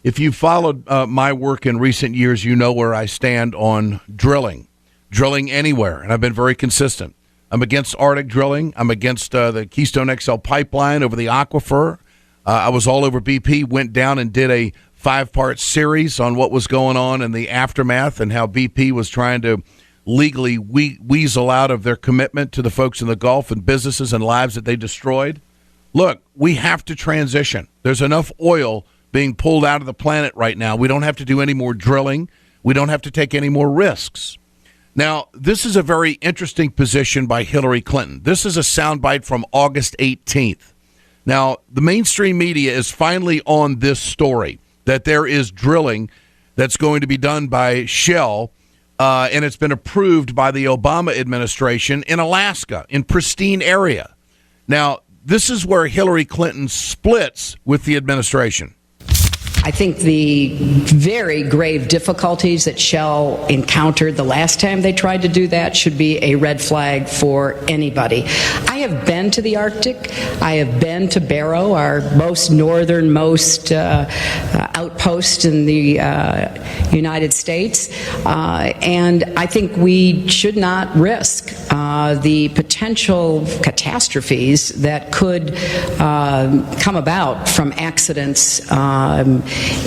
If you followed my work in recent years, you know where I stand on drilling anywhere, and I've been very consistent. I'm against Arctic drilling. I'm against the Keystone XL pipeline over the aquifer. I was all over BP, went down and did a 5-part series on what was going on in the aftermath and how BP was trying to legally weasel out of their commitment to the folks in the Gulf and businesses and lives that they destroyed. Look, we have to transition. There's enough oil being pulled out of the planet right now. We don't have to do any more drilling. We don't have to take any more risks. Now, this is a very interesting position by Hillary Clinton. This is a soundbite from August 18th. Now, the mainstream media is finally on this story, that there is drilling that's going to be done by Shell, and it's been approved by the Obama administration in Alaska, in pristine area. Now, this is where Hillary Clinton splits with the administration. I think the very grave difficulties that Shell encountered the last time they tried to do that should be a red flag for anybody. I have been to the Arctic. I have been to Barrow, our most northernmost outpost in the United States, and I think we should not risk the potential catastrophes that could come about from accidents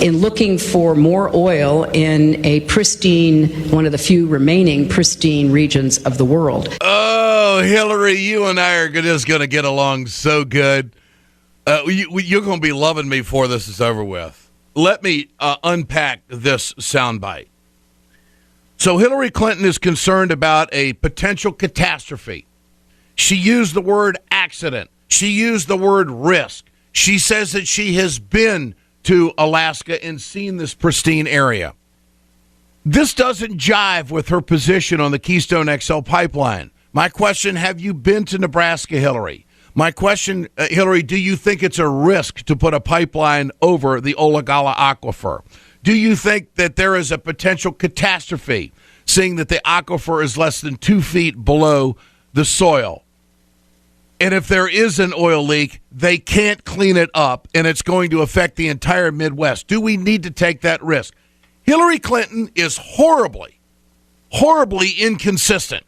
in looking for more oil in a pristine, one of the few remaining pristine regions of the world. Oh, Hillary, you and I are just going to get along so good. You're going to be loving me before this is over with. Let me unpack this soundbite. So Hillary Clinton is concerned about a potential catastrophe. She used the word accident. She used the word risk. She says that she has been to Alaska and seen this pristine area. This doesn't jive with her position on the Keystone XL pipeline. My question, have you been to Nebraska, Hillary? My question, Hillary, do you think it's a risk to put a pipeline over the Olagala aquifer? Do you think that there is a potential catastrophe, seeing that the aquifer is less than 2 feet below the soil? And if there is an oil leak, they can't clean it up, and it's going to affect the entire Midwest. Do we need to take that risk? Hillary Clinton is horribly inconsistent.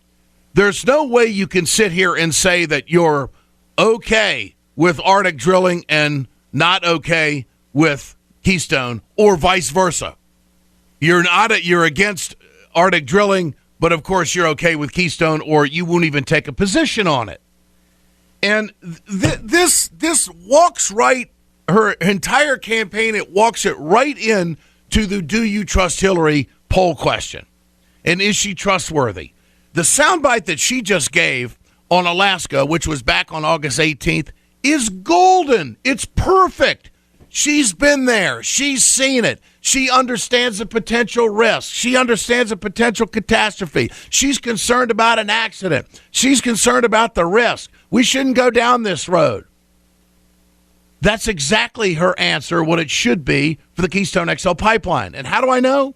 There's no way you can sit here and say that you're okay with Arctic drilling and not okay with Keystone, or vice versa. You're against Arctic drilling, but of course you're okay with Keystone, or you won't even take a position on it. And this walks right, her entire campaign, it walks it right in to the do you trust Hillary poll question. And is she trustworthy? The soundbite that she just gave on Alaska, which was back on August 18th, is golden. It's perfect. She's been there. She's seen it. She understands the potential risk. She understands the potential catastrophe. She's concerned about an accident. She's concerned about the risk. We shouldn't go down this road. That's exactly her answer, what it should be for the Keystone XL pipeline. And how do I know?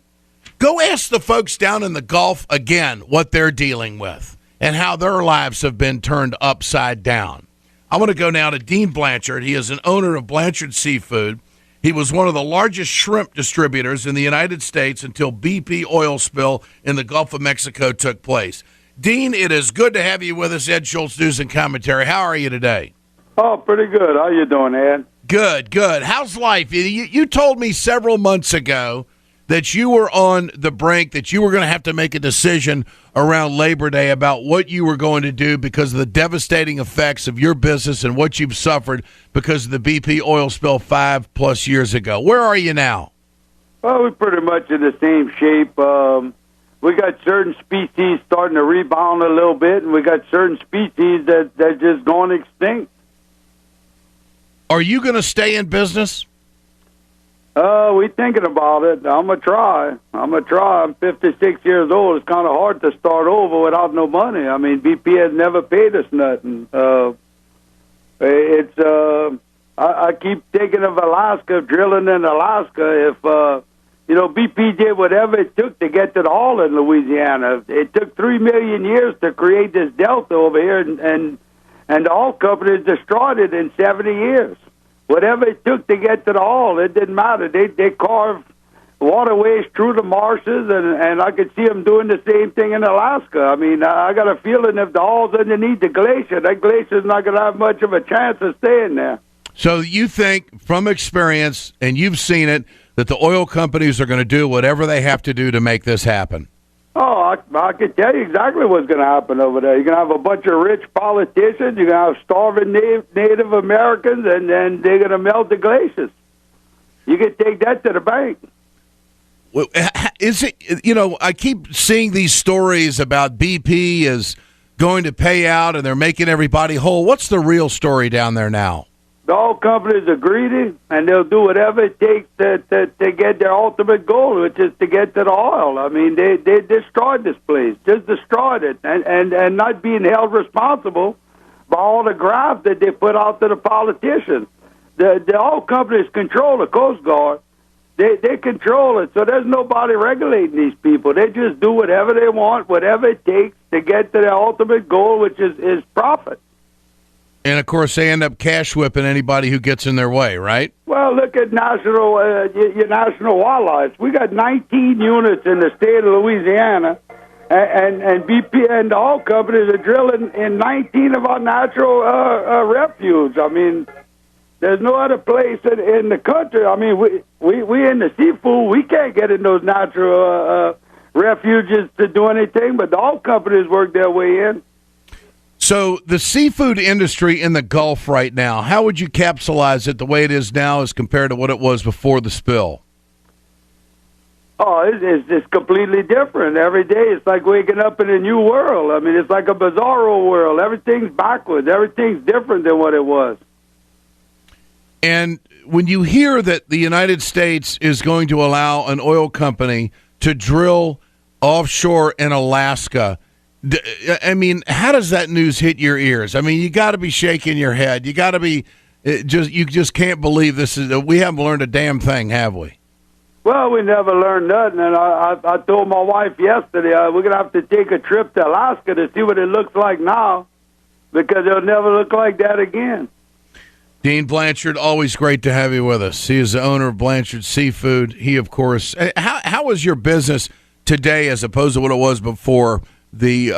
Go ask the folks down in the Gulf again what they're dealing with and how their lives have been turned upside down. I want to go now to Dean Blanchard. He is an owner of Blanchard Seafood. He was one of the largest shrimp distributors in the United States until BP oil spill in the Gulf of Mexico took place. Dean, it is good to have you with us, Ed Schultz, News and Commentary. How are you today? Oh, pretty good. How you doing, Ed? Good. How's life? You told me several months ago that you were on the brink, that you were going to have to make a decision around Labor Day about what you were going to do because of the devastating effects of your business and what you've suffered because of the BP oil spill 5+ years ago. Where are you now? Well, we're pretty much in the same shape. We got certain species starting to rebound a little bit, and we got certain species that just going extinct. Are you going to stay in business? We thinking about it. I'm going to try. I'm 56 years old. It's kind of hard to start over without no money. I mean, BP has never paid us nothing. I keep thinking of Alaska, drilling in Alaska. If, BP did whatever it took to get to the hall in Louisiana. It took 3 million years to create this delta over here, and the oil companies destroyed it in 70 years. whatever it took to get to the oil, it didn't matter. They carved waterways through the marshes, and I could see them doing the same thing in Alaska. I mean, I got a feeling if the oil's underneath the glacier, that glacier's not going to have much of a chance of staying there. So you think, from experience, and you've seen it, that the oil companies are going to do whatever they have to do to make this happen? Oh, I can tell you exactly what's going to happen over there. You're going to have a bunch of rich politicians. You're going to have starving Native Americans, and then they're going to melt the glaciers. You can take that to the bank. Well, is it, I keep seeing these stories about BP is going to pay out and they're making everybody whole. What's the real story down there now? The oil companies are greedy, and they'll do whatever it takes to get their ultimate goal, which is to get to the oil. I mean, they destroyed this place, just destroyed it, and not being held responsible by all the graft that they put out to the politicians. The oil companies control the Coast Guard. They control it, so there's nobody regulating these people. They just do whatever they want, whatever it takes to get to their ultimate goal, which is profit. And, of course, they end up cash whipping anybody who gets in their way, right? Well, look at your national wildlife. We got 19 units in the state of Louisiana, and BP and the oil companies are drilling in 19 of our natural refuge. I mean, there's no other place in the country. I mean, we in the seafood, we can't get in those natural refuges to do anything, but the oil companies work their way in. So the seafood industry in the Gulf right now, how would you capsulize it the way it is now as compared to what it was before the spill? Oh, it's completely different. Every day it's like waking up in a new world. I mean, it's like a bizarro world. Everything's backwards. Everything's different than what it was. And when you hear that the United States is going to allow an oil company to drill offshore in Alaska, I mean, how does that news hit your ears? I mean, you got to be shaking your head. You got to be you just can't believe this is. We haven't learned a damn thing, have we? Well, we never learned nothing, and I told my wife yesterday we're gonna have to take a trip to Alaska to see what it looks like now, because it'll never look like that again. Dean Blanchard, always great to have you with us. He is the owner of Blanchard Seafood. He, of course, how is your business today as opposed to what it was before the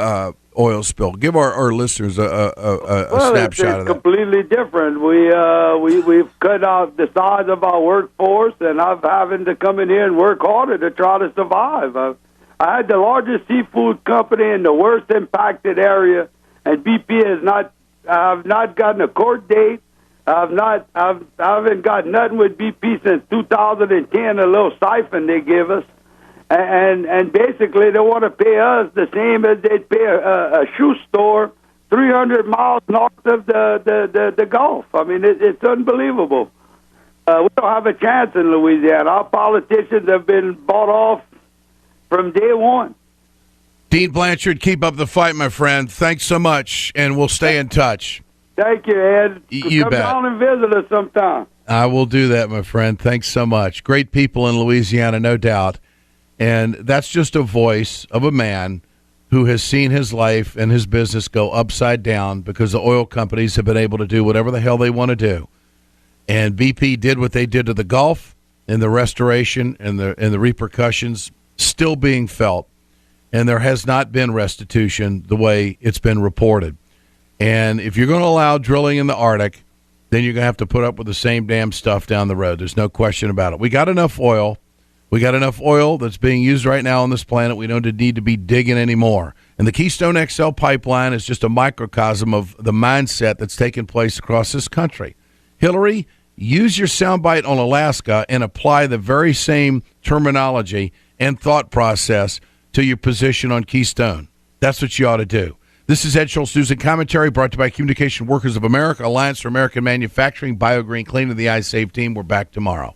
oil spill? Give our listeners a snapshot of that. It's completely different. We've cut out the size of our workforce, and I'm having to come in here and work harder to try to survive. I had the largest seafood company in the worst impacted area, and BP I've not gotten a court date. I haven't got nothing with BP since 2010, a little siphon they give us. And basically they want to pay us the same as they'd pay a shoe store 300 miles north of the Gulf. I mean, it's unbelievable. We don't have a chance in Louisiana. Our politicians have been bought off from day one. Dean Blanchard, keep up the fight, my friend. Thanks so much, and we'll stay in touch. Thank you, Ed. You Come bet. down and visit us sometime. I will do that, my friend. Thanks so much. Great people in Louisiana, no doubt. And that's just a voice of a man who has seen his life and his business go upside down because the oil companies have been able to do whatever the hell they want to do. And BP did what they did to the Gulf, and the restoration and the repercussions still being felt. And there has not been restitution the way it's been reported. And if you're going to allow drilling in the Arctic, then you're going to have to put up with the same damn stuff down the road. There's no question about it. We got enough oil. We got enough oil that's being used right now on this planet. We don't need to be digging anymore. And the Keystone XL pipeline is just a microcosm of the mindset that's taking place across this country. Hillary, use your soundbite on Alaska and apply the very same terminology and thought process to your position on Keystone. That's what you ought to do. This is Ed Schultz News and Commentary, brought to you by Communication Workers of America, Alliance for American Manufacturing, BioGreen Clean, and the iSave team. We're back tomorrow.